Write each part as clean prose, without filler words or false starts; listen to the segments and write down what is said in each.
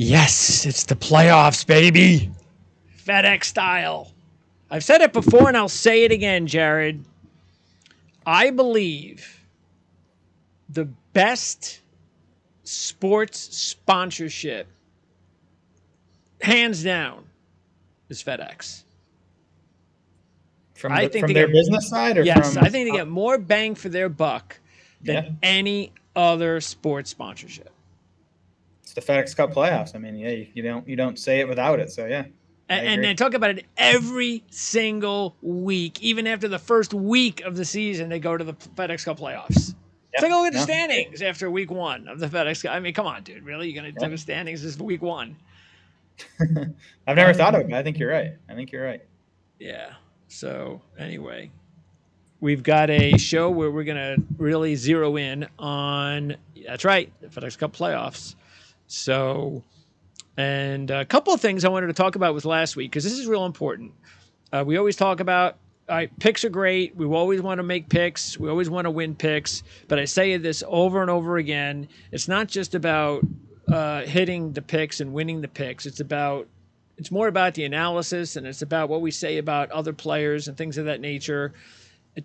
Yes, it's the playoffs, baby. FedEx style. I've said it before and I'll say it again, Jared. I believe the best sports sponsorship, hands down, is FedEx. From their business side, or yes, from? I think they get more bang for their buck than any other sports sponsorship. It's the FedEx Cup Playoffs. I mean, yeah, you don't say it without it. So yeah. And they talk about it every single week. Even after the first week of the season, they go to the FedEx Cup Playoffs. It's like, look at the standings after week one of the FedEx Cup. I mean, come on, dude. Really? You're going to do the standings this week one? I've never thought of it, but I think you're right. Yeah. So anyway, we've got a show where we're going to really zero in on, that's right, the FedEx Cup Playoffs. So, and a couple of things I wanted to talk about with last week, because this is real important. We always talk about, all right, picks are great. We always want to make picks. We always want to win picks. But I say this over and over again. It's not just about hitting the picks and winning the picks. It's more about the analysis, and it's about what we say about other players and things of that nature.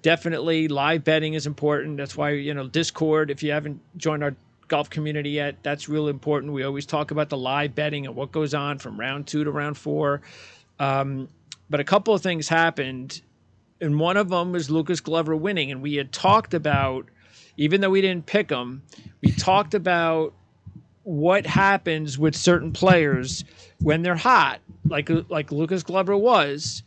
Definitely live betting is important. That's why, Discord, if you haven't joined our golf community yet, that's real important. We always talk about the live betting and what goes on from round 2 to round 4. But a couple of things happened, and one of them was Lucas Glover winning. And we had talked about, even though we didn't pick him, we talked about what happens with certain players when they're hot, like Lucas Glover was,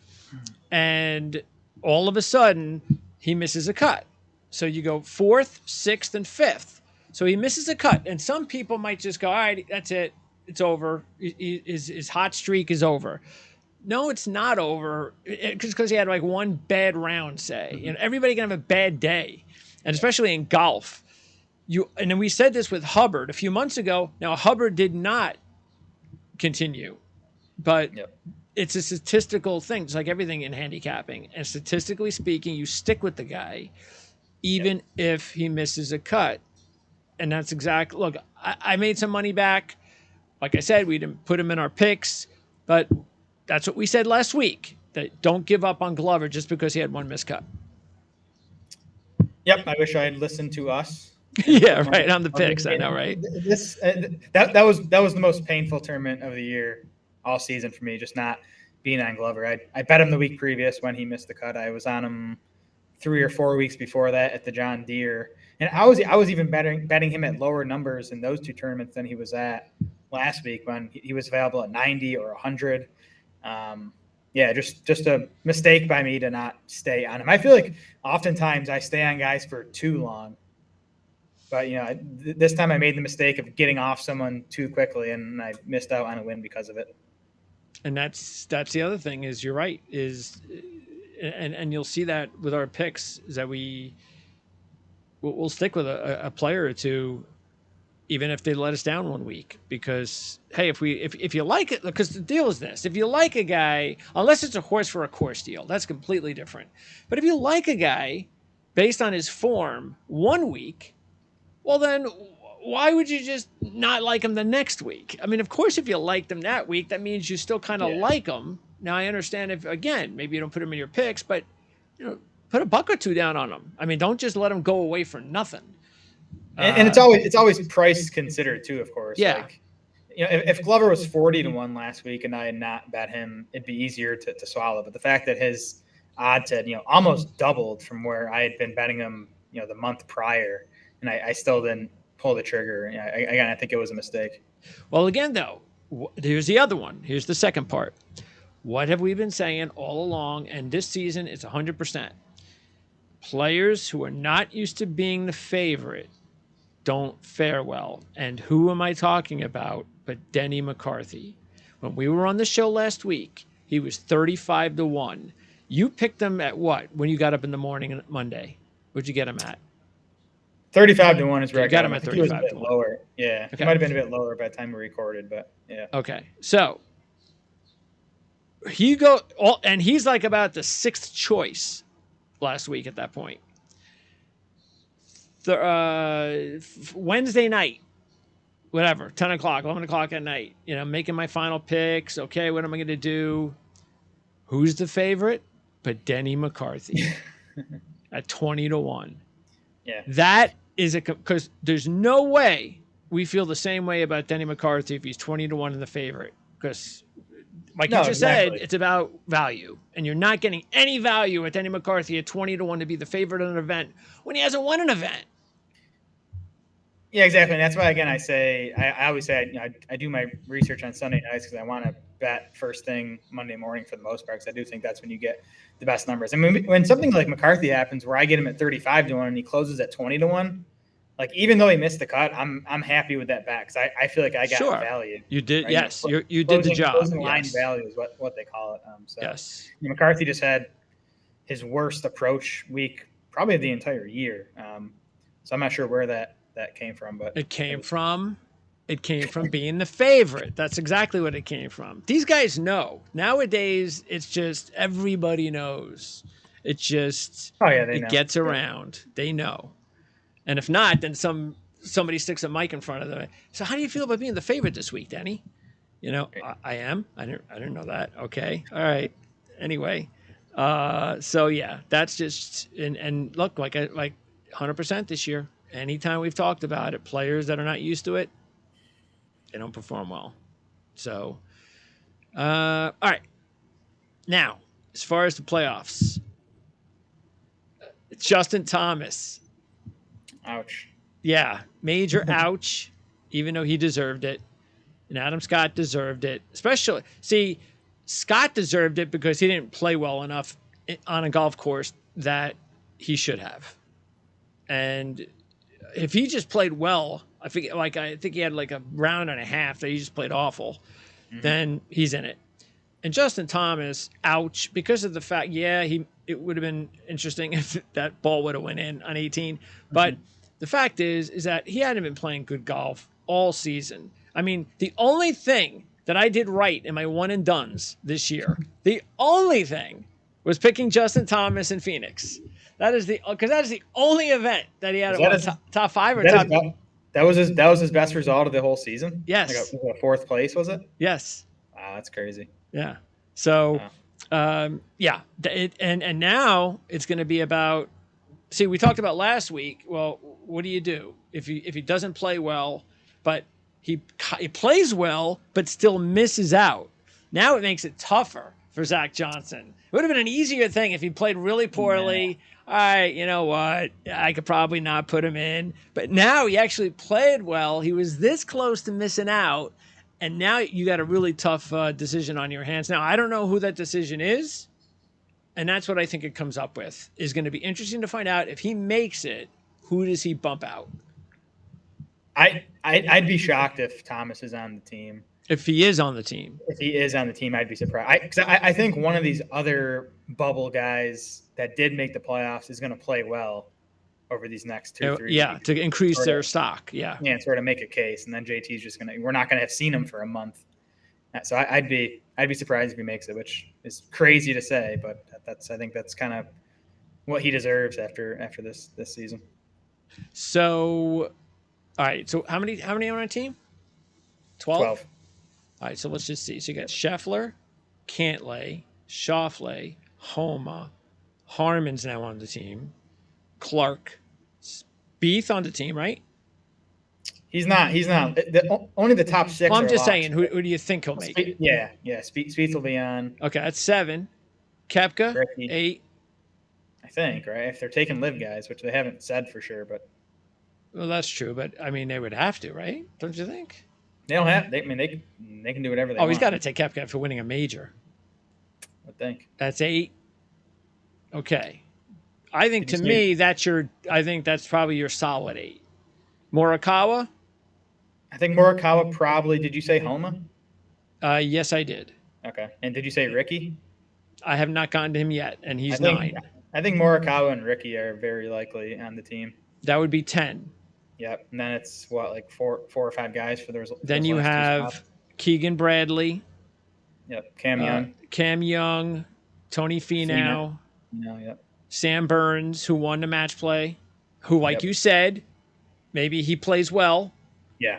and all of a sudden he misses a cut. So you go 4th, 6th, and 5th. So he misses a cut, and some people might just go, all right, that's it. It's over. His hot streak is over. No, it's not over, because he had like one bad round, say. Everybody can have a bad day, and especially in golf. And then we said this with Hubbard a few months ago. Now, Hubbard did not continue, but it's a statistical thing. It's like everything in handicapping. And statistically speaking, you stick with the guy, even if he misses a cut. And that's exactly, look, I made some money back. Like I said, we didn't put him in our picks, but that's what we said last week, that don't give up on Glover just because he had one miscut. Yep. I wish I had listened to us. Yeah, right. On the picks. I know, right? That was the most painful tournament of the year all season for me, just not being on Glover. I bet him the week previous when he missed the cut. I was on him 3 or 4 weeks before that at the John Deere. And I was even betting him at lower numbers in those 2 tournaments than he was at last week when he was available at 90 or 100. Just a mistake by me to not stay on him. I feel like oftentimes I stay on guys for too long. But, this time I made the mistake of getting off someone too quickly, and I missed out on a win because of it. And that's the other thing is, you're right, and you'll see that with our picks, is that we'll stick with a player or two, even if they let us down one week, because, hey, if you like it, because the deal is this, if you like a guy, unless it's a horse for a course deal, that's completely different. But if you like a guy based on his form one week, well, then why would you just not like him the next week? I mean, of course, if you liked him that week, that means you still kind of like him. Now, I understand if, again, maybe you don't put him in your picks, but, put a buck or two down on him. I mean, don't just let him go away for nothing. And it's always price considered too, of course. Yeah. Like, if Glover was 40-1 last week and I had not bet him, it'd be easier to swallow. But the fact that his odds had, almost doubled from where I had been betting him, the month prior, and I still didn't pull the trigger. I think it was a mistake. Well, again, though, here's the other one. Here's the second part. What have we been saying all along? And this season, it's 100%. Players who are not used to being the favorite don't fare well. And who am I talking about but Denny McCarthy? When we were on the show last week, he was 35-1. You picked him at what when you got up in the morning on Monday? What'd you get him at? 35-1 is where I got him. At 35-1. Lower. Yeah. Okay. It might have been a bit lower by the time we recorded, but yeah. Okay. So and he's like about the 6th choice last week at that point. Wednesday night, whatever, 10 o'clock, 11 o'clock at night, making my final picks. Okay, what am I going to do? Who's the favorite? But Denny McCarthy at 20-1. Yeah. That is because there's no way we feel the same way about Denny McCarthy if he's 20-1 in the favorite. Because, like you just said, it's about value. And you're not getting any value with Denny McCarthy at 20-1 to be the favorite in an event when he hasn't won an event. Yeah, exactly. And that's why, again, I always say I do my research on Sunday nights because I want to bet first thing Monday morning for the most part, because I do think that's when you get the best numbers. I mean, when something like McCarthy happens where I get him at 35-1 and he closes at 20-1, like, even though he missed the cut, I'm happy with that bet because I feel like I got value. You did, right? Yes. You did the job. Closing line value is what they call it. Yes. McCarthy just had his worst approach week probably of the entire year. So I'm not sure where that came from, but it came from being the favorite. That's exactly what it came from. These guys know. Nowadays, it's just everybody knows. It's just it gets around. They know. And if not, then somebody sticks a mic in front of them. So how do you feel about being the favorite this week, Danny? I am. I didn't know that. Okay. All right. Anyway, so yeah, that's just and look, like 100% this year. Anytime we've talked about it, players that are not used to it, they don't perform well. So, all right. Now, as far as the playoffs, Justin Thomas. Ouch. Yeah, major ouch, even though he deserved it. And Adam Scott deserved it. Especially, see, Scott deserved it because he didn't play well enough on a golf course that he should have. And if he just played well, I think he had like a round and a half that he just played awful, then he's in it. And Justin Thomas, ouch, because of the fact, it would have been interesting if that ball would have went in on 18. But the fact is that he hadn't been playing good golf all season. I mean, the only thing that I did right in my one and dones this year, the only thing was picking Justin Thomas in Phoenix. That is the only event that he had top five or top. That was his best result of the whole season. Yes, like a fourth place, was it? Yes. Wow, that's crazy. Yeah. So, and now it's going to be about. See, we talked about last week. Well, what do you do if he doesn't play well, but he plays well, but still misses out? Now it makes it tougher for Zach Johnson. It would have been an easier thing if he played really poorly. All right, you know what? I could probably not put him in. But now he actually played well. He was this close to missing out. And now you got a really tough decision on your hands. Now, I don't know who that decision is. And that's what I think it comes up with. Is going to be interesting to find out if he makes it, who does he bump out? I'd be shocked if Thomas is on the team. If he is on the team. If he is on the team, I'd be surprised. Because I think one of these other bubble guys that did make the playoffs is going to play well over these next 2-3 weeks. To increase their stock. Yeah, and sort of make a case. And then JT's just we're not going to have seen him for a month. So I'd be surprised if he makes it, which is crazy to say, but I think that's kind of what he deserves after this season. So, all right. So how many on a team? 12? All right, so let's just see. So you got Scheffler, Cantlay, Schauffele, Homa, Harmon's now on the team, Clark, Spieth on the team, right? He's not. Only the top 6. Well, I'm just saying, who do you think he'll make it? Yeah. Spieth will be on. Okay, that's 7. Kepka, Ricky. 8. I think, right? If they're taking live guys, which they haven't said for sure, but. Well, that's true, but I mean, they would have to, right? Don't you think? They don't have. They can do whatever they want. Oh, he's got to take Kepka for winning a major. I think that's 8. Okay, I think to me I think that's probably your solid 8. Morikawa. I think Morikawa probably. Did you say Homa? Yes, I did. Okay, and did you say Ricky? I have not gotten to him yet, and he's 9. I think Morikawa and Ricky are very likely on the team. That would be 10. Yep, and then it's like four or 5 guys for those. Then you have Keegan Bradley. Yep, Cam Young, Tony Finau. Yep. Sam Burns, who won the match play, who, like you said, maybe he plays well. Yeah.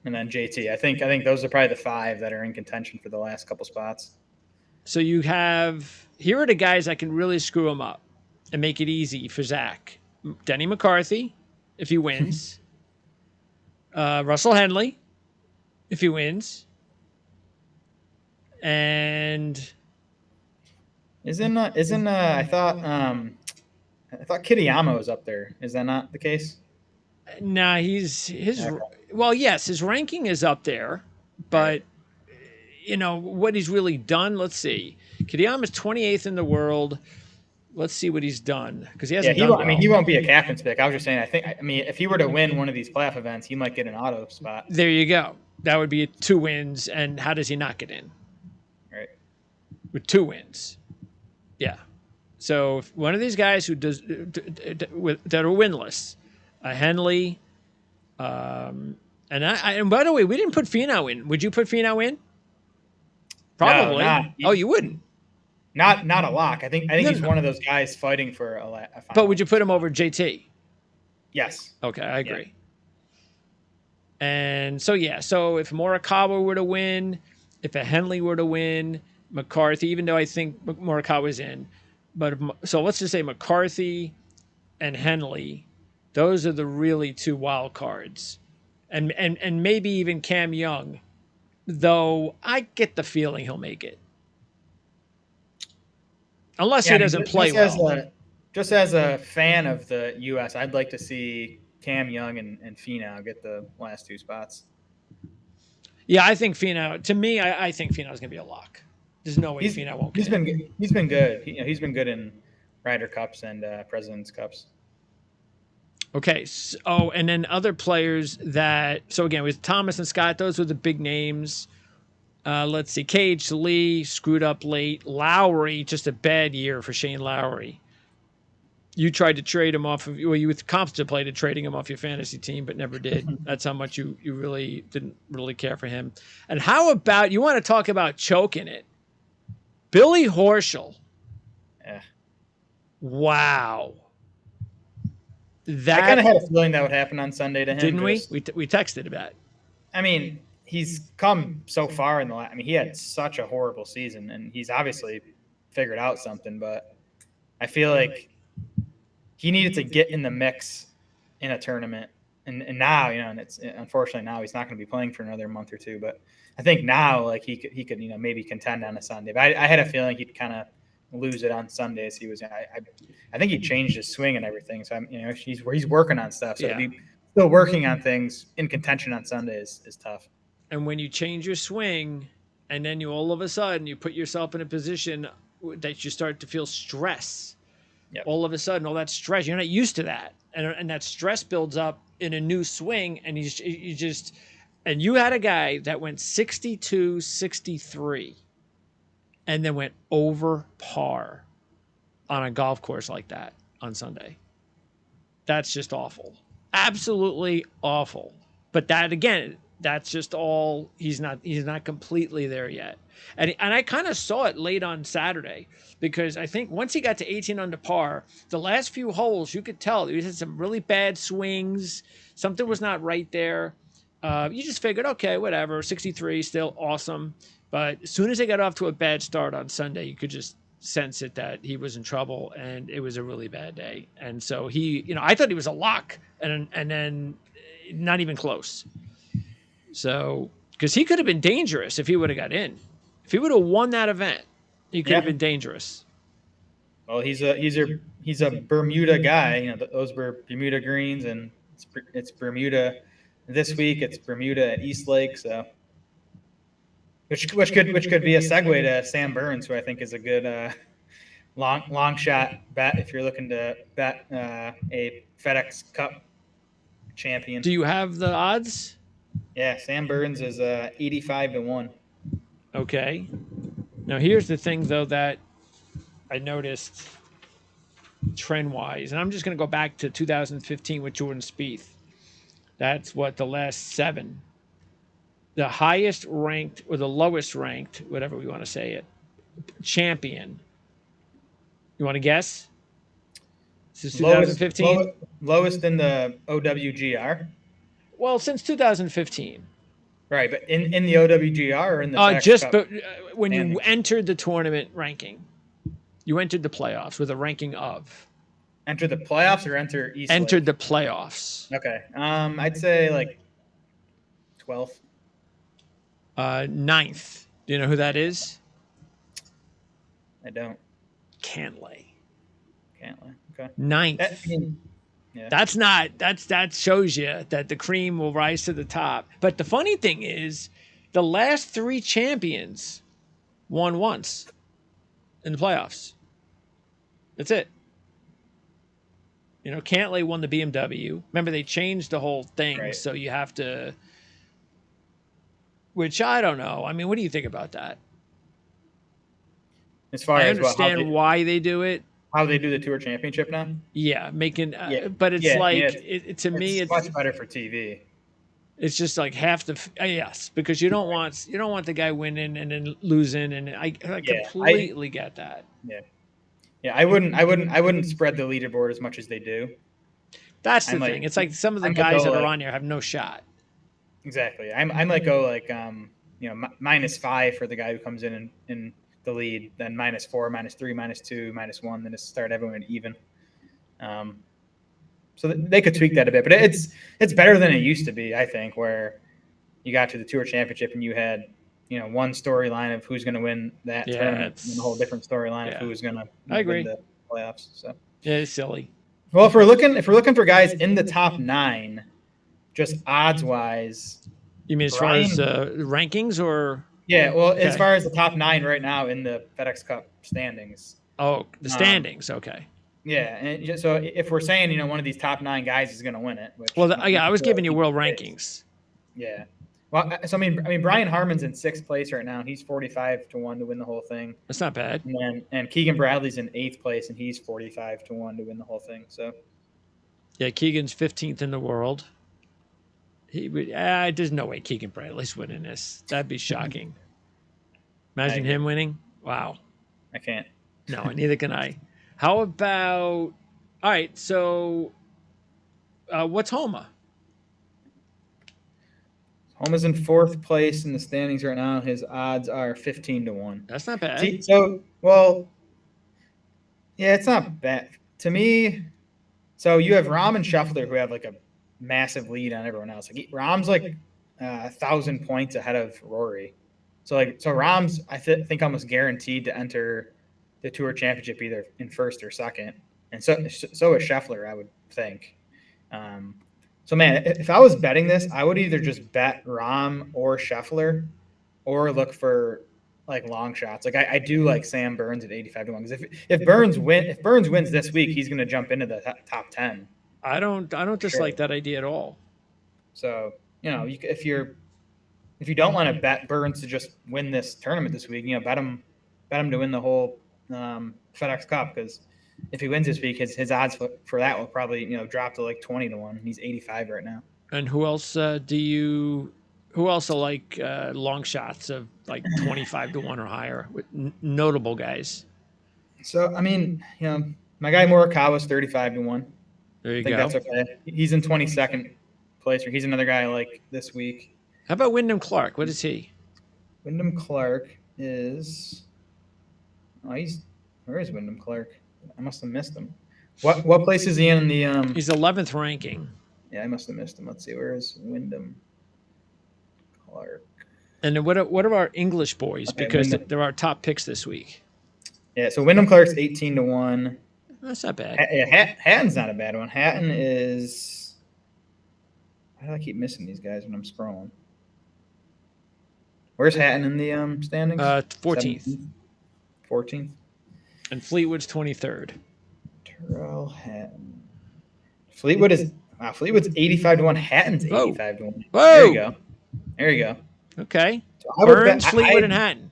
and then JT. I think those are probably the 5 that are in contention for the last couple spots. So you have, here are the guys that can really screw him up and make it easy for Zach. Denny McCarthy, if he wins. Russell Henley, if he wins. And isn't I thought Kitayama was up there. Is that not the case? nah, well, yes, his ranking is up there, but what he's really done. Let's see. Kitayama's 28th in the world. Let's see what he's done, because he hasn't done well. I mean, he won't be a captain's pick. I was just saying. I mean, if he were to win one of these playoff events, he might get an auto spot. There you go. That would be 2 wins, and how does he not get in? Right. With 2 wins. Yeah. So if one of these guys who does that are winless, Henley, and by the way, we didn't put Finau in. Would you put Finau in? Probably. No, you wouldn't. Not a lock. I think he's one of those guys fighting for a final. But would you put him over JT? Yes. Okay, I agree. Yeah. And so if Morikawa were to win, if a Henley were to win, McCarthy, even though I think Morikawa's in, but so let's just say McCarthy and Henley, those are the really 2 wild cards, and maybe even Cam Young, though I get the feeling he'll make it. Unless he doesn't play well. Just as a fan of the U.S., I'd like to see Cam Young and Finau get the last 2 spots. Yeah, I think Finau. To me, I think Finau's going to be a lock. There's no way Finau won't. He's been good. He's been good in Ryder Cups and President's Cups. Okay. So, and then other players that. So again, with Thomas and Scott, those were the big names. Let's see. Cage, Lee, screwed up late. Lowry, just a bad year for Shane Lowry. You tried to trade him off of, you contemplated trading him off your fantasy team, but never did. That's how much you really didn't really care for him. And how about, you want to talk about choking it? Billy Horschel. Yeah. Wow. I kind of had a feeling that would happen on Sunday to him. Didn't we? We texted about it. I mean, he's come so far in the last. I mean, he had such a horrible season, and he's obviously figured out something. But I feel like he needed to get in the mix in a tournament, and now and it's unfortunately now he's not going to be playing for another month or 2. But I think now he could maybe contend on a Sunday. But I had a feeling he'd kind of lose it on Sundays. I think he changed his swing and everything. So he's working on stuff. So still working on things in contention on Sundays is tough. And when you change your swing, and then you all of a sudden you put yourself in a position that you start to feel stress. Yep. All of a sudden, all that stress, you're not used to that, and that stress builds up in a new swing, and and you had a guy that went 62, 63, and then went over par on a golf course like that on Sunday. That's just awful, absolutely awful. But that again, that's just all. He's not completely there yet, and I kind of saw it late on Saturday, because I think once he got to 18 under par, the last few holes you could tell he had some really bad swings. Something was not right there. You just figured, okay, whatever, 63, still awesome. But as soon as they got off to a bad start on Sunday, you could just sense it that he was in trouble, and it was a really bad day. And so I thought he was a lock, and then not even close. So, because he could have been dangerous if he would have got in. If he would have won that event, he could have been dangerous. Well, he's a Bermuda guy. Those were Bermuda greens, and it's Bermuda this week. It's Bermuda at East Lake, so which could be a segue to Sam Burns, who I think is a good long shot bet if you're looking to bet a FedEx Cup champion. Do you have the odds? Yeah, Sam Burns is 85-1. Okay. Now here's the thing, though, that I noticed trend-wise, and I'm just going to go back to 2015 with Jordan Spieth. That's what the last 7. The highest ranked or the lowest ranked, whatever we want to say it, champion. You want to guess? Since 2015? Lowest in the OWGR? Well, since 2015. Right, but in the OWGR or in the FedEx Just Cup but when you standings? entered the tournament ranking, you entered the playoffs with a ranking of. Enter the playoffs or enter East Entered the Lake? playoffs. Okay. I'd say like 12th. Ninth. Do you know who that is? I don't. Cantlay. Can't lie. Okay. I Ninth. mean, yeah. That shows you that the cream will rise to the top. But the funny thing is, the last 3 champions won once in the playoffs. That's it. Cantlay won the BMW. Remember, they changed the whole thing, Right. so you have to. Which I don't know. I mean, what do you think about that? As far I as understand why they do it. how they do the Tour Championship now? Yeah, making. Yeah. But it's Yeah. like to me, It's much better for TV. it's just like half the yes, because you don't want the guy winning and then losing, and I Yeah. I completely get that. yeah. Yeah, I wouldn't spread the leaderboard as much as they do. That's I the thing. might It's like some of I the might guys go that are like on there have no shot. exactly. I might go like -5 for the guy who comes in the lead, then -4, -3, -2, -1, then just start everyone even. Um, so they could tweak that a bit, but it's better than it used to be, I think, where you got to the Tour Championship and you had one storyline of who's going to win that Yeah, tournament, and a whole different storyline of yeah, who's going to I win agree. the playoffs. So, Yeah, it's silly. well, if we're looking for guys in the top 9, just odds wise, You mean as far as Brian. rankings or Yeah, well, as okay? far as the top 9 right now in the FedEx Cup standings. Oh, the Um, standings. Okay. yeah, and so if we're saying one of these top 9 guys is going to win it, which Well, you yeah, I could was feel giving like you he world is. rankings. Yeah. Well, so I mean, Brian Harmon's in 6th place right now. He's 45-1 to win the whole thing, That's not bad. and Keegan Bradley's in 8th place, and he's 45-1 to win the whole thing. So Yeah, Keegan's 15th in the world. He would. There's no way Keegan Bradley's winning this. That'd be shocking. I Imagine agree. him winning. Wow. I can't. No, neither can I. How about? All right. So, what's Homa? Homa's in 4th place in the standings right now. His odds are 15-1. That's not bad. See, so well, yeah, it's not bad to me. So you have Rahm and Scheffler who have like a massive lead on everyone else. Like Rahm's like 1,000 points ahead of Rory. So Rahm's think almost guaranteed to enter the Tour Championship either in 1st or 2nd, and so is Scheffler, I would think. So man, if I was betting this, I would either just bet Rahm or Scheffler, or look for like long shots. Like I do like Sam Burns at 85-1 because if Burns wins this week, he's going to jump into the top 10. I don't Sure. dislike that idea at all. So if you don't want to bet Burns to just win this tournament this week, bet him to win the whole FedEx Cup, because if he wins this week, his odds for that will probably drop to like 20-1. He's 85 right now. And who else do you? Who else are like long shots of like 25-1 or higher with notable guys? So I mean, my guy Morikawa's 35-1. There you I think go. that's okay. He's in 22nd place, or he's another guy I like this week. How about Wyndham Clark? What is he? Wyndham Clark is. Oh, where is Wyndham Clark? I must have missed him. What place is he in the? He's 11th ranking. Yeah, I must have missed him. Let's see. Where is Wyndham Clark? And then what are our English boys? Okay, Because Wyndham. they're our top picks this week. Yeah, so Wyndham Clark's 18-1. That's not bad. Hatton's not a bad one. Hatton is. Why do I keep missing these guys when I'm scrolling? Where's Hatton in the standings? 14th. 14th. And Fleetwood's 23rd. Terrell Hatton. Fleetwood's 85-1. Hatton's 85-1. Whoa. There you go. Okay. So Burns, Fleetwood, and Hatton.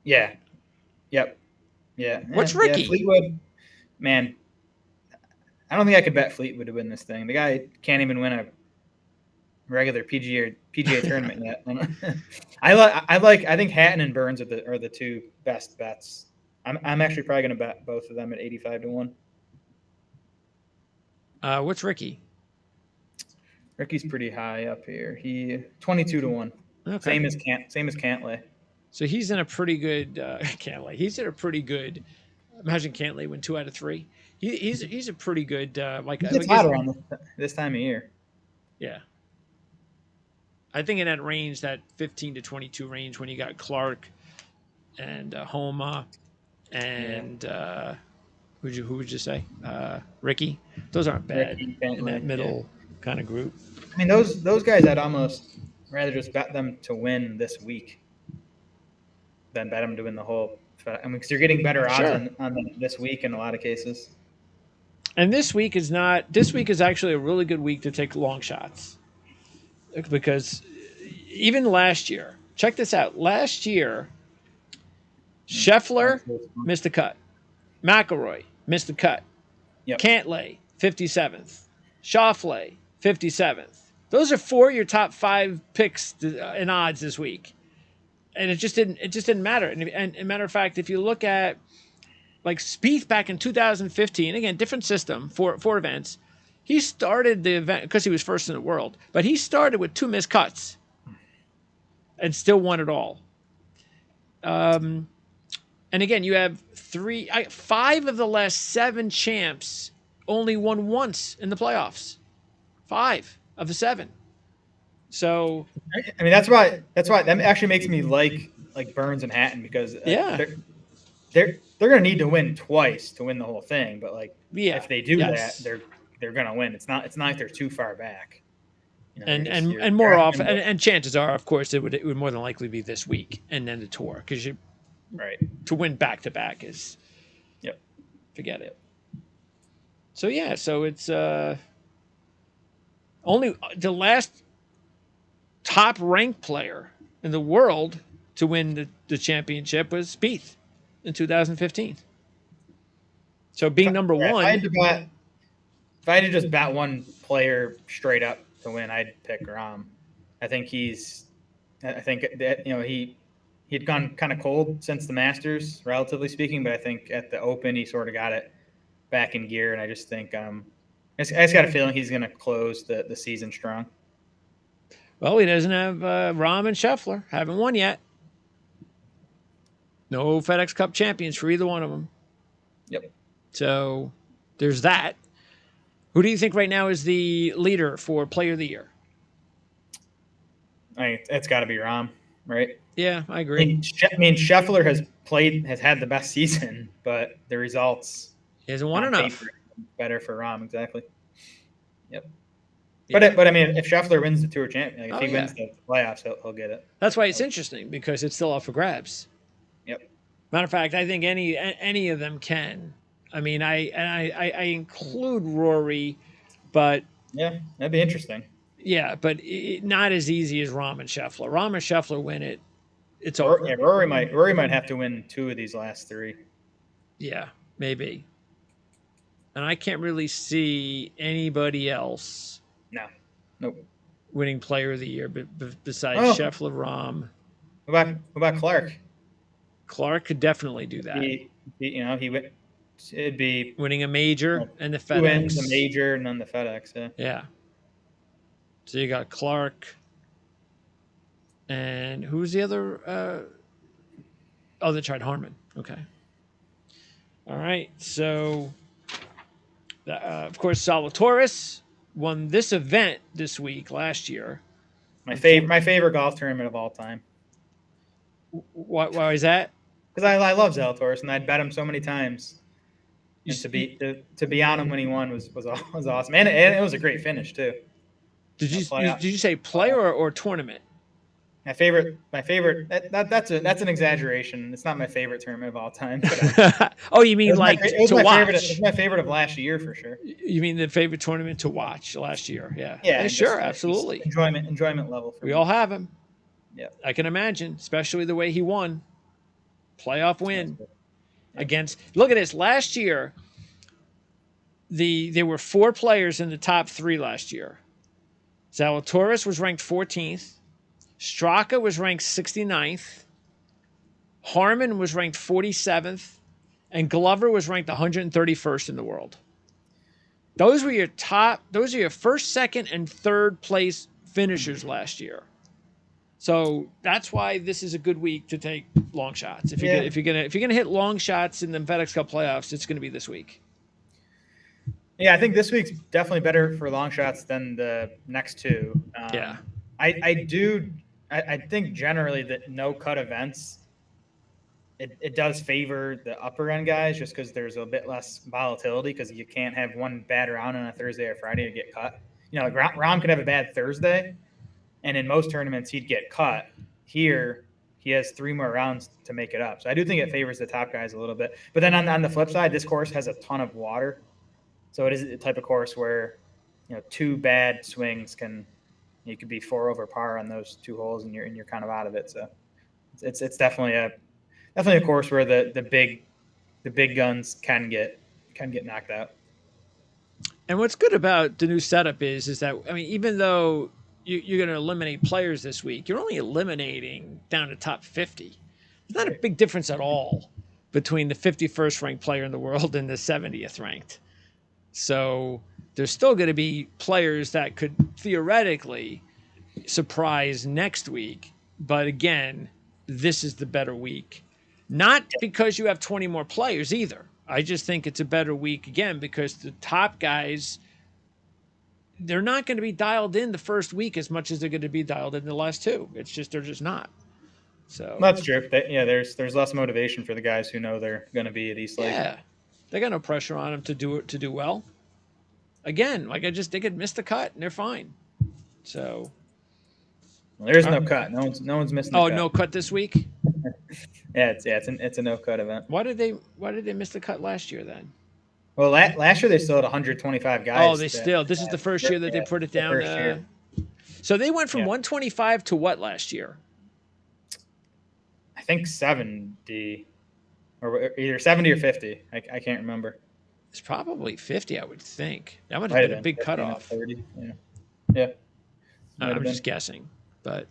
Yeah. Yep. Yeah. What's Ricky? Yeah, Fleetwood. Man, I don't think I could bet Fleetwood to win this thing. The guy can't even win a regular PGA tournament yet. I think Hatton and Burns are the two best bets. I'm actually probably going to bet both of them at 85-1. What's Ricky? Ricky's pretty high up here. He 22-1. Okay. Same as Cantlay. So he's in a pretty good Cantlay. He's in a pretty good. Imagine Cantlay win 2 out of 3. He's a pretty good like He I gets guess hot around this time of year. yeah. I think in that range, that 15 to 22 range, when you got Clark and Homa Yeah, and who would you say? Ricky. Those aren't bad Ricky in that Cantlay. Yeah, middle kind of group. I mean those guys I'd almost rather just bet them to win this week than bet them to win the whole. I mean, because you're getting better odds Sure. on them this week in a lot of cases. And this week is not. This week is actually a really good week to take long shots because even last year, check this out. Last year, Scheffler missed the cut. McIlroy missed the cut. Yep. Cantlay, 57th. Schauffele, 57th. Those are 4 of your top 5 picks in odds this week. And it just didn't matter. And matter of fact, if you look at like Spieth back in 2015, again, different system, four events. He started the event because he was first in the world, but he started with 2 missed cuts and still won it all. And again, you have 5 of the last 7 champs only won once in the playoffs. 5 of the 7. So I mean that's why that actually makes me like Burns and Hatton because they're going to need to win twice to win the whole thing. But if they do that, they're going to win. It's not like they're too far back. You know, and more often, and chances are, of course, it would more than likely be this week and then the tour because to win back to back is forget it. So so it's only the last top ranked player in the world to win the championship was Spieth in 2015. So being number one. If I had to just bet one player straight up to win, I'd pick Rahm. I think that he'd gone kind of cold since the Masters, relatively speaking, but I think at the Open he sort of got it back in gear, and I just think I just got a feeling he's going to close the season strong. Well, he doesn't have Rahm and Scheffler. Haven't won yet. No FedEx Cup champions for either one of them. Yep. So there's that. Who do you think right now is the leader for Player of the Year? It's got to be Rahm, right? Yeah, I agree. I mean, Scheffler has had the best season, but the results he hasn't won enough. Better for Rahm, exactly. Yep. Yeah. But I mean, if Scheffler wins the Tour champion, if he wins the playoffs, he'll get it. That's why it's interesting because it's still up for grabs. Yep. Matter of fact, I think any of them can. I mean, I include Rory, but yeah, that'd be interesting. Yeah, but not as easy as Rahm and Scheffler. Rahm and Scheffler win it. It's over. Yeah, Rory might have to win 2 of these last 3. Yeah, maybe. And I can't really see anybody else. Nope. Winning Player of the Year besides Scheffler, Rahm. What about Clark? Clark could definitely do that. He would. It'd be winning a major and the FedEx. Wins a major and then the FedEx. Yeah. So you got Clark. And who's the other? They tried Harmon. Okay. All right. So, of course, Zalatoris won this event this week last year. My favorite golf tournament of all time. Why is that? Because I love Zalatoris and I'd bet him so many times. And to be on him when he won was awesome, and it was a great finish too. Did you say player or tournament? My favorite. That's an exaggeration. It's not my favorite tournament of all time. Oh, you mean like to watch? It's my favorite of last year for sure. You mean the favorite tournament to watch last year? Yeah. Yeah. Sure, absolutely. Enjoyment level. We all have him. Yeah. I can imagine, especially the way he won. Playoff win. Against, look at this. Last year, there were 4 players in the top 3 last year. Zalatoris was ranked 14th. Straka was ranked 69th. Harmon was ranked 47th. And Glover was ranked 131st in the world. Those are your first, second, and third place finishers last year. So that's why this is a good week to take long shots. If you're gonna hit long shots in the FedEx Cup playoffs, it's gonna be this week. Yeah, I think this week's definitely better for long shots than the next two. Yeah. I think generally that no cut events, it does favor the upper end guys just because there's a bit less volatility because you can't have one bad round on a Thursday or Friday to get cut. Like Rahm could have a bad Thursday, and in most tournaments he'd get cut. Here he has 3 more rounds to make it up. So I do think it favors the top guys a little bit. But then on the flip side, this course has a ton of water. So it is the type of course where 2 bad swings you could be 4 over par on those 2 holes and you're kind of out of it. So it's definitely a course where the big guns can get knocked out. And what's good about the new setup is that, I mean, even though you're going to eliminate players this week, you're only eliminating down to top 50. It's not a big difference at all between the 51st ranked player in the world and the 70th ranked. So there's still going to be players that could theoretically surprise next week. But again, this is the better week. Not because you have 20 more players either. I just think it's a better week again because the top guys, they're not going to be dialed in the first week as much as they're going to be dialed in the last 2. It's just they're just not. So that's true. There's less motivation for the guys who know they're going to be at East Lake. Yeah, they got no pressure on them to do well. Again, they could miss the cut and they're fine. So there's no cut. No one's missing. Oh, no cut this week. It's a no cut event. Why did they miss the cut last year then? Well, last year they still had 125 guys. Oh, this is the first year that they put it down. So they went from 125 to what last year? I think 70, or either 70 or 50. I can't remember. It's probably 50, I would think. That would have been a big cutoff. 30. Yeah. I'm just guessing, but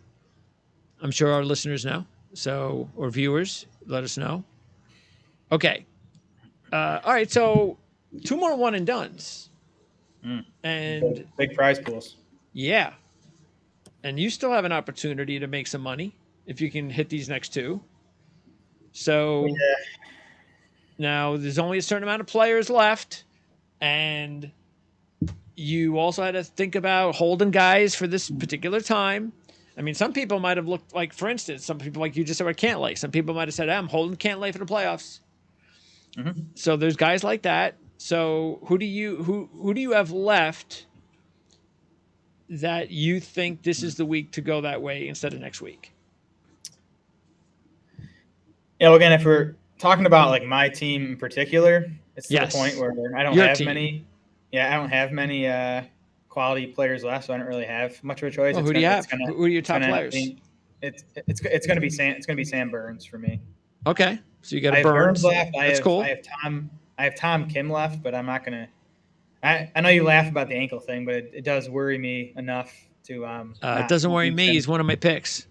I'm sure our listeners know. So, or viewers, let us know. Okay. All right. So 2 more one and dones. And big prize pools. Yeah. And you still have an opportunity to make some money if you can hit these next 2. So now there's only a certain amount of players left. And you also had to think about holding guys for this particular time. I mean, some people might have looked like, for instance, some people like you just said were Cantlay. Some people might have said, I'm holding Cantlay for the playoffs. Mm-hmm. So there's guys like that. So who do you have left that you think this is the week to go that way instead of next week? Yeah, well, again, if we're talking about like my team in particular, it's to the point where I don't have many. Yeah, I don't have many quality players left, so I don't really have much of a choice. Well, who do you have? Who are your top players? It's going to be Sam Burns for me. Okay, so you got a Burns left. That's cool. I have Tom Kim left, but I'm not going to. I know you laugh about the ankle thing, but it does worry me enough to. It doesn't worry me. He's one of my picks.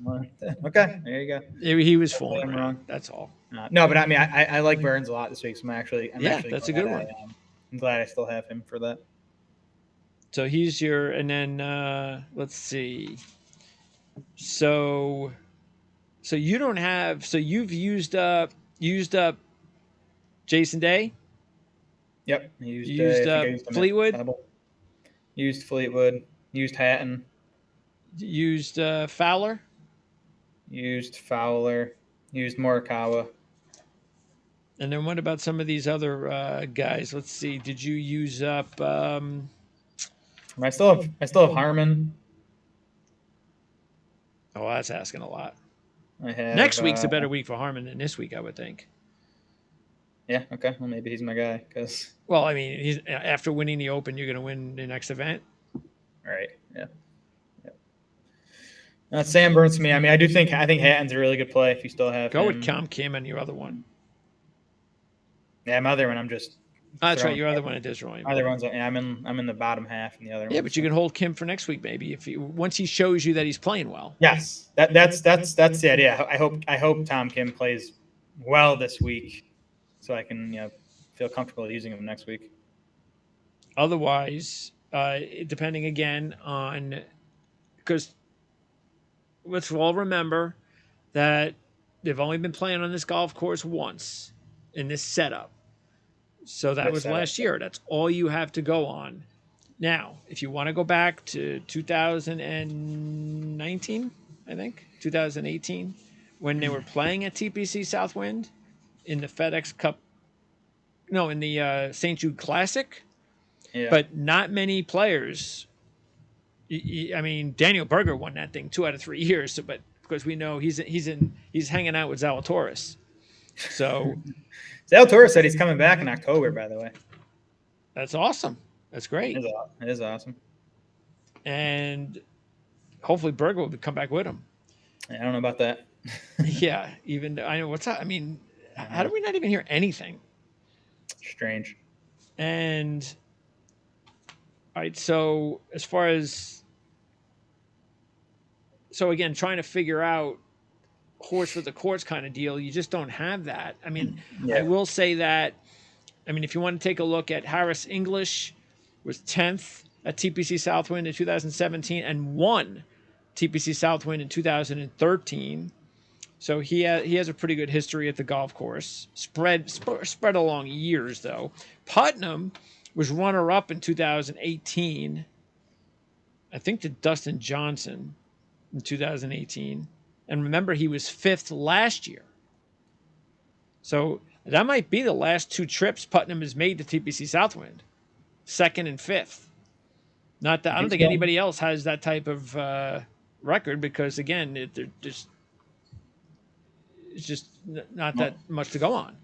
Okay, there you go. He was fooling around. That's all. No, but I mean, I like Burns a lot this week, so I'm actually that's a good one. I'm glad I still have him for that. So he's your, and then let's see. So you don't have. So you've used up Jason Day. Yep, used Fleetwood. Used Fleetwood. Used Hatton. Used Fowler. Used Fowler. Used Morikawa. And then what about some of these other guys? Let's see. Did you use up? I still have Harmon. Oh, that's asking a lot. I have, next week's a better week for Harmon than this week, I would think. Yeah. Okay. Well, maybe he's my guy because. Well, I mean, he's after winning the Open, you're going to win the next event. All right. Yeah. Sam Burns to me. I mean, I think Hatton's a really good play if you still have. Go with Tom Kim and your other one. Yeah, my other one. I'm just. That's right. Your other one, it is wrong. Other ones, I'm in the bottom half, and the other. Yeah, but you can hold Kim for next week, maybe once he shows you that he's playing well. Yes, that's the idea. I hope Tom Kim plays well this week, so I can feel comfortable using him next week. Otherwise, depending again on because let's all remember that they've only been playing on this golf course once in this setup. So that This was setup. last year. That's all you have to go on. Now, if you want to go back to 2019, I think 2018, when they were playing at TPC Southwind in the FedEx Cup, no, in the St. Jude Classic, Yeah. but not many players. I mean, Daniel Berger won that thing 2 out of 3 years, so, but because we know he's hanging out with Zalatoris, so Zalatoris said he's coming back in October. By the way, that's awesome. That's great, it is awesome. and hopefully Berger will come back with him. I don't know about that. Yeah, even I know what's up. I mean, how do we not even hear anything? Strange. And all right, so as far as again, trying to figure out horse for the course kind of deal, you just don't have that. I mean, Yeah. I will say that. I mean, if you want to take a look at Harris English, was 10th at TPC Southwind in 2017 and won TPC Southwind in 2013. So he has a pretty good history at the golf course. Spread along years though. Putnam was runner up in 2018. I think to Dustin Johnson in 2018. And remember, he was 5th last year. So that might be the last 2 trips Putnam has made to TPC Southwind, 2nd and 5th. Not that I don't think anybody else has that type of record because again, it's just not that much to go on.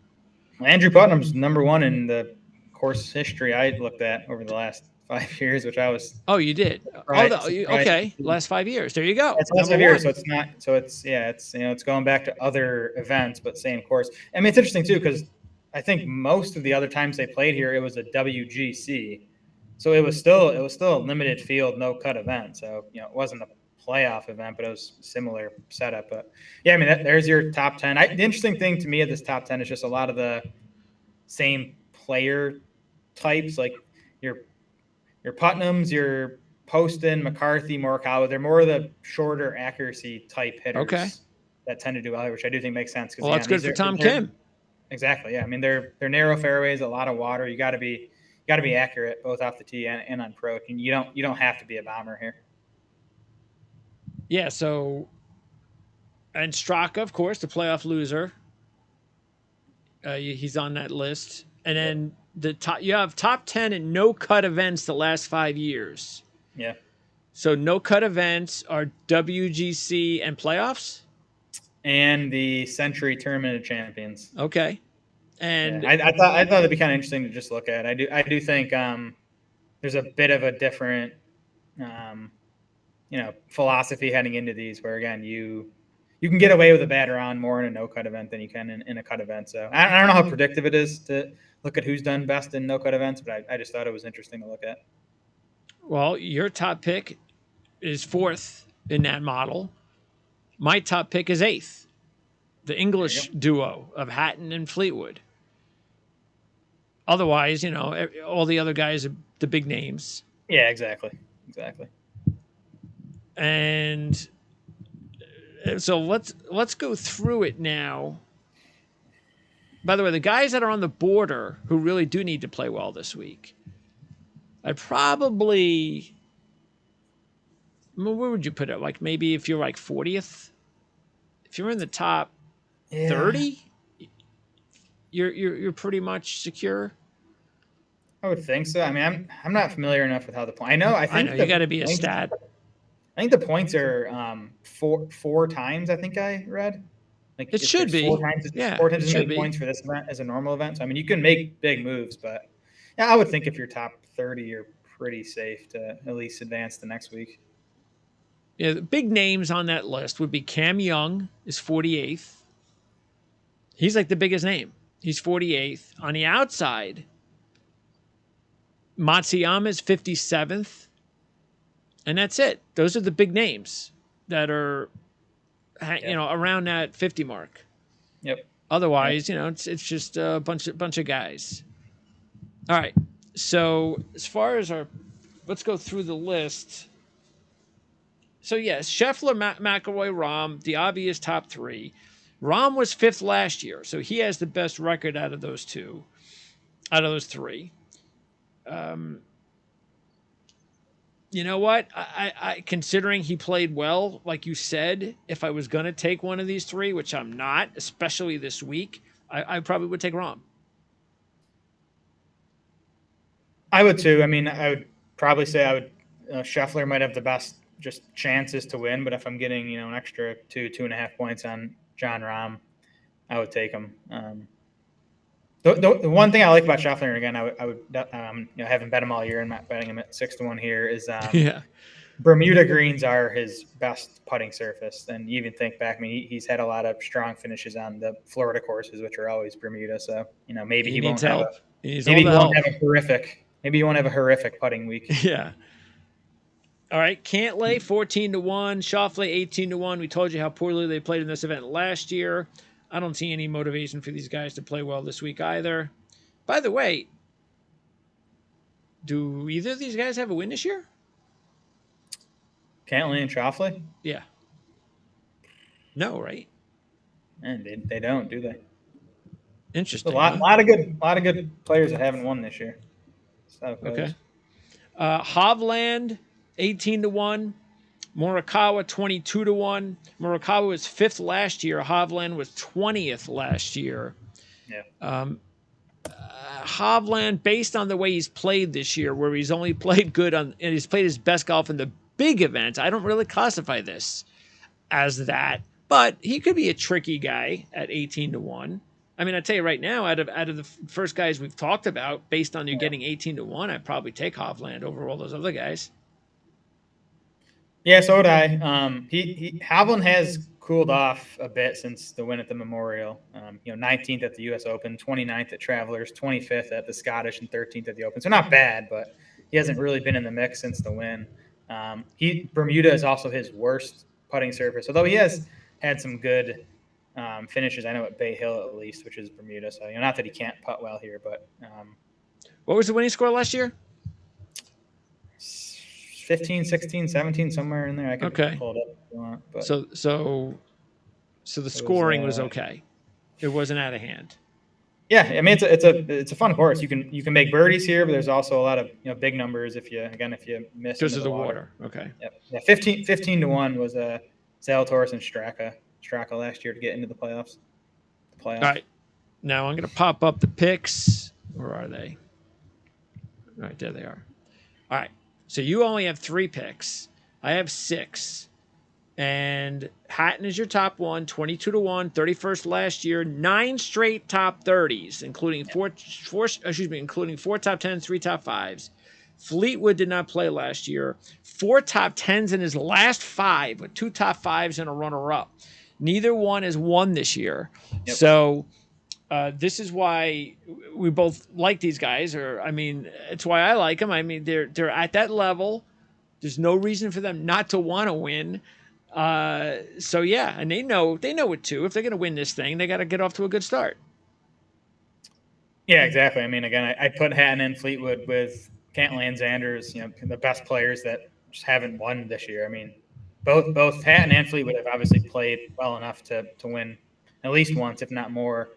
Andrew Putnam's number 1 in the course history I looked at over the last 5 years, which I was. Oh, you did. Okay, last 5 years. There you go. It's last 5 years, so it's not. So it's it's going back to other events, but same course. I mean, it's interesting too because I think most of the other times they played here, it was a WGC, so it was still a limited field, no cut event. So it wasn't a playoff event, but it was similar setup. But yeah, I mean, there's your top 10. The interesting thing to me of this top 10 is just a lot of the same player types, like your Putnams, your Poston, McCarthy, Morikawa. They're more of the shorter accuracy type hitters that tend to do well, which I do think makes sense. Well, that's good for Tom Kim. Exactly. Yeah. I mean, they're narrow fairways, a lot of water. You got to be accurate both off the tee and on approach. And you don't have to be a bomber here. Yeah. So, and Straka, of course, the playoff loser. He's on that list, and then you have top 10 and no cut events the last 5 years. Yeah. So no cut events are WGC and playoffs, and the Century Tournament of Champions. Okay. And I thought it'd be kind of interesting to just look at. I do think there's a bit of a different philosophy heading into these, where again you can get away with a bad round more in a no cut event than you can in a cut event. So I don't know how predictive it is to look at who's done best in no cut events, but I just thought it was interesting to look at. Well, your top pick is 4th in that model. My top pick is 8th. The English duo of Hatton and Fleetwood. Otherwise, all the other guys are the big names. Yeah, exactly. And so let's go through it now. By the way, the guys that are on the border who really do need to play well this week, I'd probably, where would you put it? Like maybe if you're like 40th, if you're in the top 30, you're pretty much secure. I would think so. I mean, I'm not familiar enough with how the point. I know you got to be a stat. I think the points are four times. I think I read. Like it should be 4 times. Yeah, 4 times as many points for this event as a normal event. So I mean, you can make big moves, but yeah, I would think if you're top 30, you're pretty safe to at least advance the next week. Yeah, the big names on that list would be Cam Young is 48th. He's like the biggest name. He's 48th. On the outside, Matsuyama is 57th. And that's it. Those are the big names that are, around that 50 mark. Yep. Otherwise, it's just a bunch of guys. All right. So as far as let's go through the list. So yes, Scheffler, McIlroy, Rahm, the obvious top three. Rahm was fifth last year, so he has the best record out of those three. Um, you know what? I considering he played well, like you said, if I was going to take one of these three, which I'm not, especially this week, I probably would take Rahm. I would too. I mean, I would probably say Scheffler might have the best just chances to win, but if I'm getting an extra 2.5 points on John Rahm, I would take him. The one thing I like about Scheffler, and again, I would haven't bet him all year and not betting him at 6-1 here, is Yeah. Bermuda greens are his best putting surface. And you even think back, I mean, he's had a lot of strong finishes on the Florida courses, which are always Bermuda. So maybe He he needs won't have help. He needs all maybe the he won't help. have a horrific maybe he won't have a horrific putting week. Yeah. All right, Cantlay 14-1, Schauffele 18-1. We told you how poorly they played in this event last year. I don't see any motivation for these guys to play well this week either. By the way, do either of these guys have a win this year? Cantlay and Schauffele? Yeah. No, right? And they don't, do they? Interesting. A lot of good players that haven't won this year. Okay. Hovland 18-1. Morikawa 22-1. Morikawa was fifth last year. Hovland was 20th last year. Yeah. Hovland, based on the way he's played this year, where he's only played good and he's played his best golf in the big events, I don't really classify this as that, but he could be a tricky guy at 18-1. I mean, I tell you right now, out of the first guys we've talked about, based on you getting 18-1, I'd probably take Hovland over all those other guys. Yeah, so would I. Hovland has cooled off a bit since the win at the Memorial. 19th at the U.S. Open, 29th at Travelers, 25th at the Scottish, and 13th at the Open. So not bad, but he hasn't really been in the mix since the win. Bermuda is also his worst putting surface, although he has had some good finishes. I know at Bay Hill at least, which is Bermuda. So not that he can't putt well here, but what was the winning score last year? 15, 16, 17, somewhere in there. I could pull it up if you want. But so the scoring was okay. It wasn't out of hand. Yeah, I mean it's a fun course. You can make birdies here, but there's also a lot of big numbers if you miss because of the water. Okay. Yep. Yeah, 15-1 was Zalatoris and Straka last year to get into the playoffs. All right. Now I'm going to pop up the picks. Where are they? All right, there they are. All right. So you only have 3 picks. I have 6. And Hatton is your top one, 22-1, 31st last year, 9 straight top 30s, including four top 10s, 3 top 5s. Fleetwood did not play last year. 4 top 10s in his last 5, with 2 top 5s and a runner-up. Neither one has won this year. Yep. So this is why we both like these guys, it's why I like them. I mean, they're at that level. There's no reason for them not to want to win. So yeah, and they know it too. If they're going to win this thing, they got to get off to a good start. Yeah, exactly. I mean, again, I put Hatton and Fleetwood with Cantlay and Xanders, the best players that just haven't won this year. I mean, both Hatton and Fleetwood have obviously played well enough to win at least once, if not more,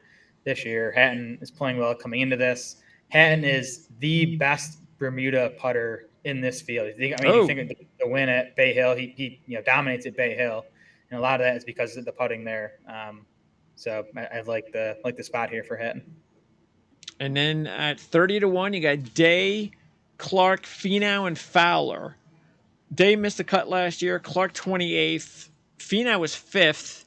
this year. Hatton is playing well coming into this. Hatton is the best Bermuda putter in this field. You think of the win at Bay Hill, he dominates at Bay Hill, and a lot of that is because of the putting there. So I like the spot here for Hatton. And then at 30-1, you got Day, Clark, Finau, and Fowler. Day missed the cut last year. Clark 28th. Finau was 5th.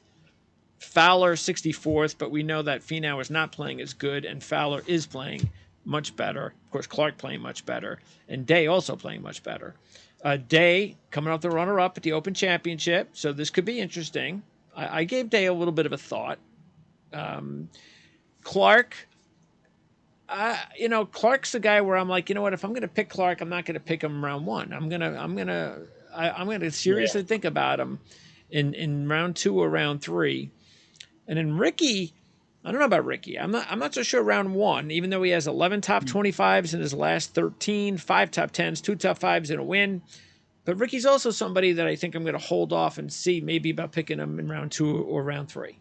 Fowler 64th, but we know that Finau is not playing as good, and Fowler is playing much better. Of course, Clark playing much better, and Day also playing much better. Day coming off the runner-up at the Open Championship, so this could be interesting. I gave Day a little bit of a thought. Clark, Clark's the guy where I'm like, you know what? If I'm going to pick Clark, I'm not going to pick him round 1. I'm gonna seriously think about him in round 2 or round 3. And then Ricky, I don't know about Ricky. I'm not so sure round 1, even though he has 11 top 25s in his last 13, 5 top 10s, 2 top 5s, and a win. But Ricky's also somebody that I think I'm going to hold off and see maybe about picking him in round 2 or round 3.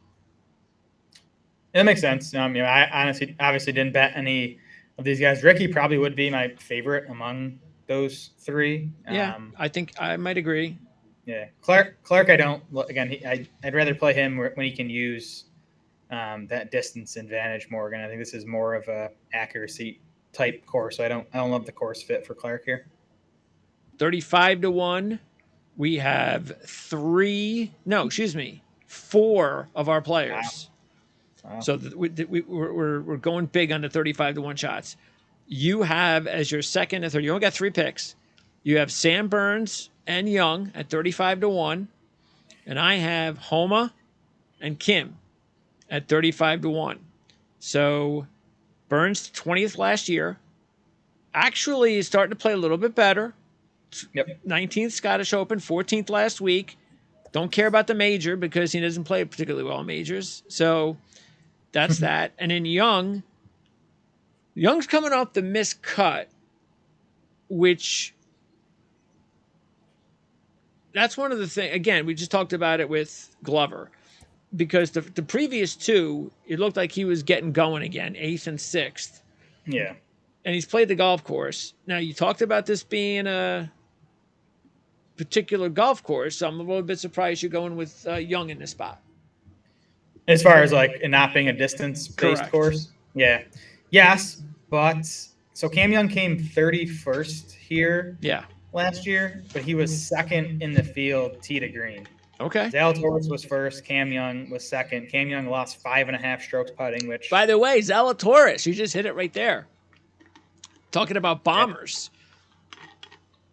That makes sense. I honestly, obviously didn't bet any of these guys. Ricky probably would be my favorite among those 3. Yeah, I think I might agree. Yeah, Clark, I don't. Again, I'd rather play him when he can use that distance advantage more. Again, I think this is more of a accuracy type course. So I don't love the course fit for Clark here. 35-1. We have 4 of our players. Wow. So we're going big on the 35-1 shots. You have as your second and third. You only got 3 picks. You have Sam Burns and Young at 35-1, and I have Homa and Kim at 35-1. So Burns 20th last year. Actually, is starting to play a little bit better. Yep. 19th Scottish Open, 14th last week. Don't care about the major because he doesn't play particularly well in majors. So that's that. And then Young's coming off the missed cut, which that's one of the things. Again, we just talked about it with Glover because the previous 2, it looked like he was getting going again, 8th and 6th. Yeah. And he's played the golf course. Now, you talked about this being a particular golf course, so I'm a little bit surprised you're going with Young in this spot. As far as like it not being a distance-based course? Yeah. Yes, but so Cam Young came 31st here last year, but he was second in the field tee to green. Okay. Zalatoris was first. Cam Young was second. Cam Young lost 5.5 strokes putting, which... By the way, Zalatoris, you just hit it right there. Talking about bombers.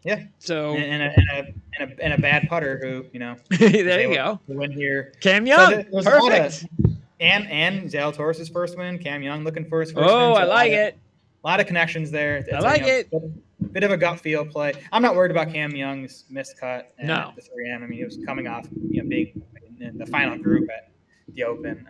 Yeah. So and a bad putter who, there you go. Win here. Cam Young. So Perfect. And Zalatoris' first win. Cam Young looking for his first win. Oh, I like it. A lot of connections there. I like it. Bit of a gut feel play. I'm not worried about Cam Young's missed cut at the 3M. I mean, he was coming off, being in the final group at the Open.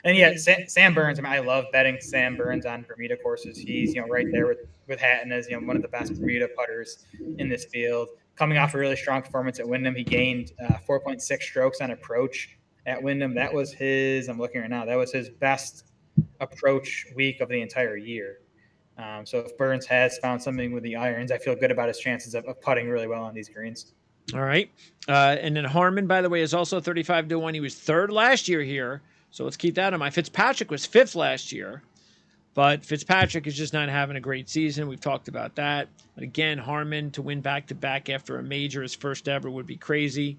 And yeah, Sam Burns. I mean, I love betting Sam Burns on Bermuda courses. He's right there with Hatton as one of the best Bermuda putters in this field. Coming off a really strong performance at Wyndham, he gained 4.6 strokes on approach at Wyndham. That was his. I'm looking right now. That was his best approach week of the entire year. So if Burns has found something with the irons, I feel good about his chances of putting really well on these greens. All right. And then Harmon, by the way, is also 35-1. He was 3rd last year here. So let's keep that in mind. Fitzpatrick was 5th last year. But Fitzpatrick is just not having a great season. We've talked about that. But again, Harmon to win back-to-back after a major, his first ever, would be crazy.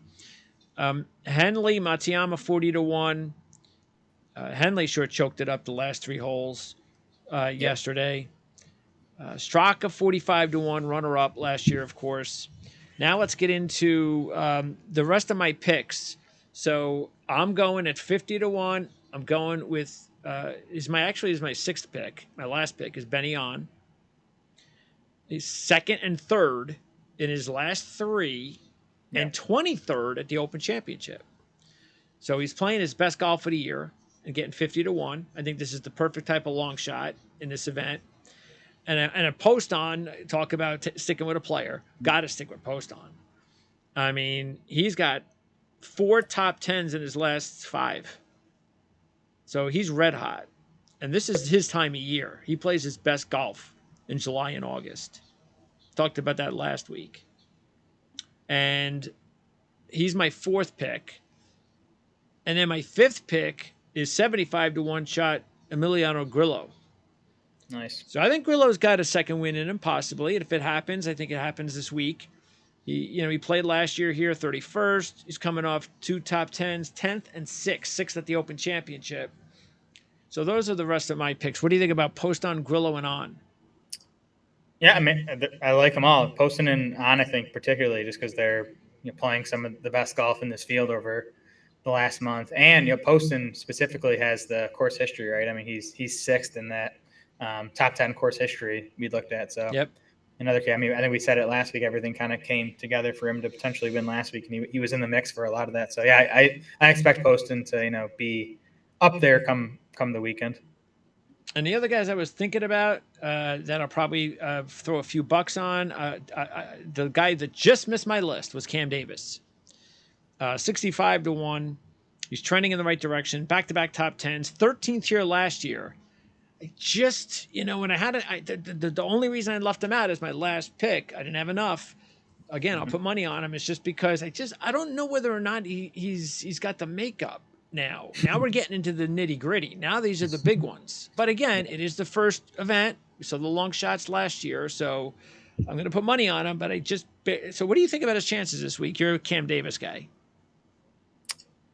Henley, Matsuyama, 40-1. Henley sure choked it up the last 3 holes yesterday. Straka, 45-1, runner-up last year, of course. Now let's get into the rest of my picks. So I'm going at 50-1. I'm going with is my 6th pick. My last pick is Benny On. He's 2nd and 3rd in his last 3, and 23rd at the Open Championship. So he's playing his best golf of the year and getting 50-1. I think this is the perfect type of long shot in this event. And a post on talk about sticking with a player. Got to stick with post on. I mean, he's got 4 top 10s in his last 5. So he's red hot. And this is his time of year. He plays his best golf in July and August. Talked about that last week. And he's my 4th pick. And then my 5th pick is 75-1 shot Emiliano Grillo. Nice. So I think Grillo's got a second win in him, possibly. And if it happens, I think it happens this week. He played last year here, 31st. He's coming off 2 top 10s, 10th and 6th at the Open Championship. So those are the rest of my picks. What do you think about Post on, Grillo, and On? Yeah, I mean, I like them all. Poston and On, I think, particularly just because they're playing some of the best golf in this field over the last month. And Poston specifically has the course history, right? I mean, he's 6th in that top 10 course history we looked at. So another kid. I mean, I think we said it last week. Everything kind of came together for him to potentially win last week, and he was in the mix for a lot of that. So yeah, I expect Poston to be up there come the weekend. And the other guys I was thinking about that I'll probably throw a few bucks on, the guy that just missed my list was Cam Davis. 65-1. He's trending in the right direction. Back-to-back top 10s. 13th year last year. I just, when I had it, the only reason I left him out is my last pick. I didn't have enough. Again, I'll put money on him. It's just because I don't know whether or not he's got the makeup. Now we're getting into the nitty gritty. Now these are the big ones. But again, it is the first event. We saw the long shots last year, so I'm going to put money on him. But so what do you think about his chances this week? You're a Cam Davis guy.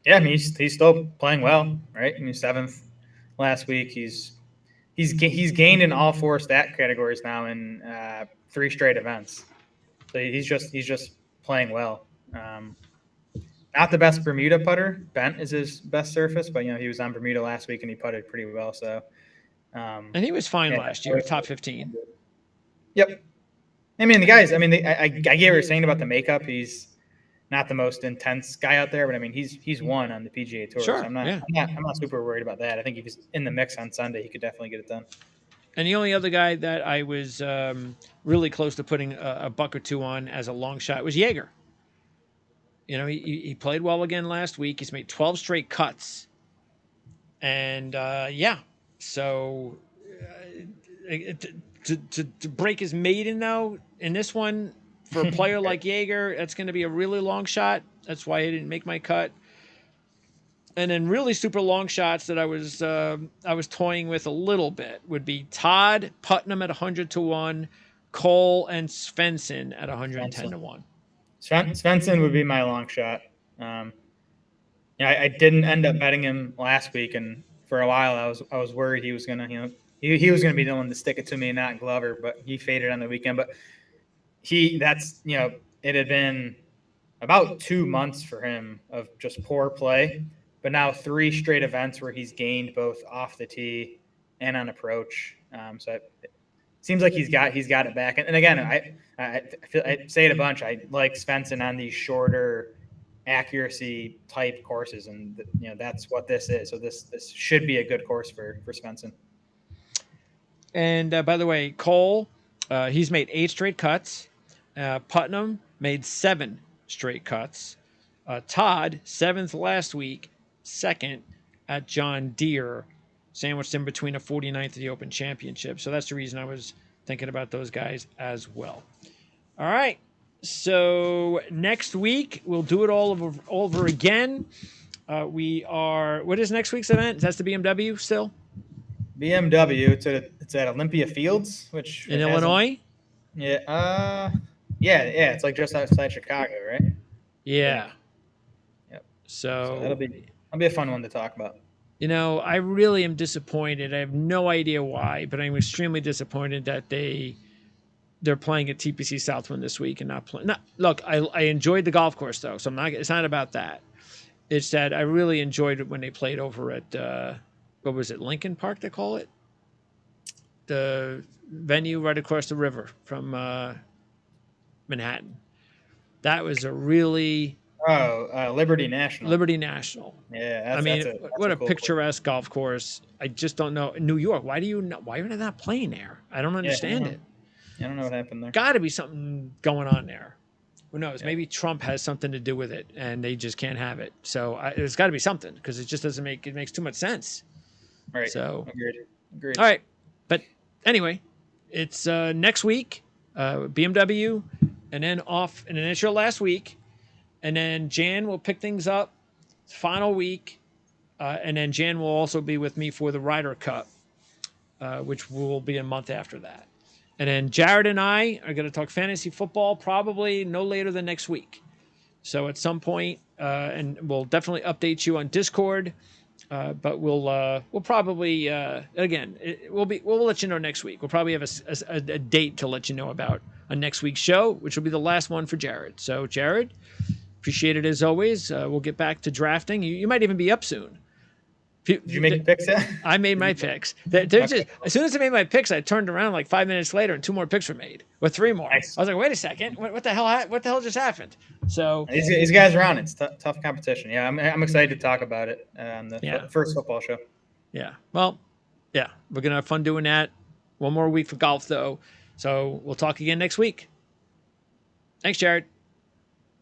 Yeah, I mean he's still playing well, right? I mean 7th last week. He's gained in all 4 stat categories now in 3 straight events. So he's just playing well. Not the best Bermuda putter. Bent is his best surface, but he was on Bermuda last week and he putted pretty well. So, and he was fine last year, top 15. Yep. I mean the guys. I mean, I get what you're saying about the makeup. He's not the most intense guy out there, but I mean he's won on the PGA Tour. Sure. So I'm not super worried about that. I think if he's in the mix on Sunday, he could definitely get it done. And the only other guy that I was really close to putting a buck or two on as a long shot was Jaeger. He played well again last week. He's made 12 straight cuts. And, so to break his maiden, though, in this one, for a player like Jaeger, that's going to be a really long shot. That's why he didn't make my cut. And then really super long shots that I was toying with a little bit would be Todd Putnam at 100-1, Cole and Svensson at 110-1. Svensson would be my long shot. I didn't end up betting him last week, and for a while I was worried he was gonna he was gonna be the one to stick it to me, not Glover, but he faded on the weekend. But it had been about 2 months for him of just poor play. But now 3 straight events where he's gained both off the tee and on approach. So it seems like he's got it back. And again, I say it a bunch. I like Svensson on these shorter accuracy type courses, and that's what this is. So this should be a good course for Svensson. And by the way, Cole, he's made 8 straight cuts. Putnam made 7 straight cuts. Todd, 7th last week. 2nd at John Deere, sandwiched in between a 49th of the Open Championship. So that's the reason I was thinking about those guys as well. All right. So next week, we'll do it all over again. What is next week's event? That's the BMW still? BMW. It's at Olympia Fields, which in Illinois? Yeah. Yeah. It's like just outside Chicago, right? Yeah. Yep. So that'll be a fun one to talk about. I really am disappointed. I have no idea why, but I'm extremely disappointed that they're playing at TPC Southwind this week and not playing. Look, I enjoyed the golf course though, so it's not about that. It's that I really enjoyed it when they played over at what was it, Lincoln Park they call it, the venue right across the river from Manhattan. That was a really Liberty National. Liberty National. Yeah, what a picturesque golf course. I just don't know. New York, why are they not playing there? I don't understand it. I don't know what happened there. Got to be something going on there. Who knows? Yeah. Maybe Trump has something to do with it, and they just can't have it. So there's got to be something, because it just doesn't makes too much sense. Right. So agreed. All right, but anyway, it's next week, BMW, and then it's your last week. And then Jan will pick things up, final week, and then Jan will also be with me for the Ryder Cup, which will be a month after that. And then Jared and I are going to talk fantasy football probably no later than next week. So at some point, and we'll definitely update you on Discord, but we'll probably we'll let you know next week. We'll probably have a date to let you know about a next week's show, which will be the last one for Jared. So Jared, appreciate it as always. We'll get back to drafting. You might even be up soon. Did you make picks yet? I made my picks. Just, as soon as I made my picks, I turned around like 5 minutes later and 2 more picks were made, or 3 more. Nice. I was like, wait a second, what the hell just happened? So these guys are on it. It's tough competition. Yeah, I'm excited to talk about it on the first football show. Yeah. Well, Yeah, we're going to have fun doing that. One more week for golf, though. So we'll talk again next week. Thanks, Jared.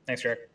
Thanks, Jared.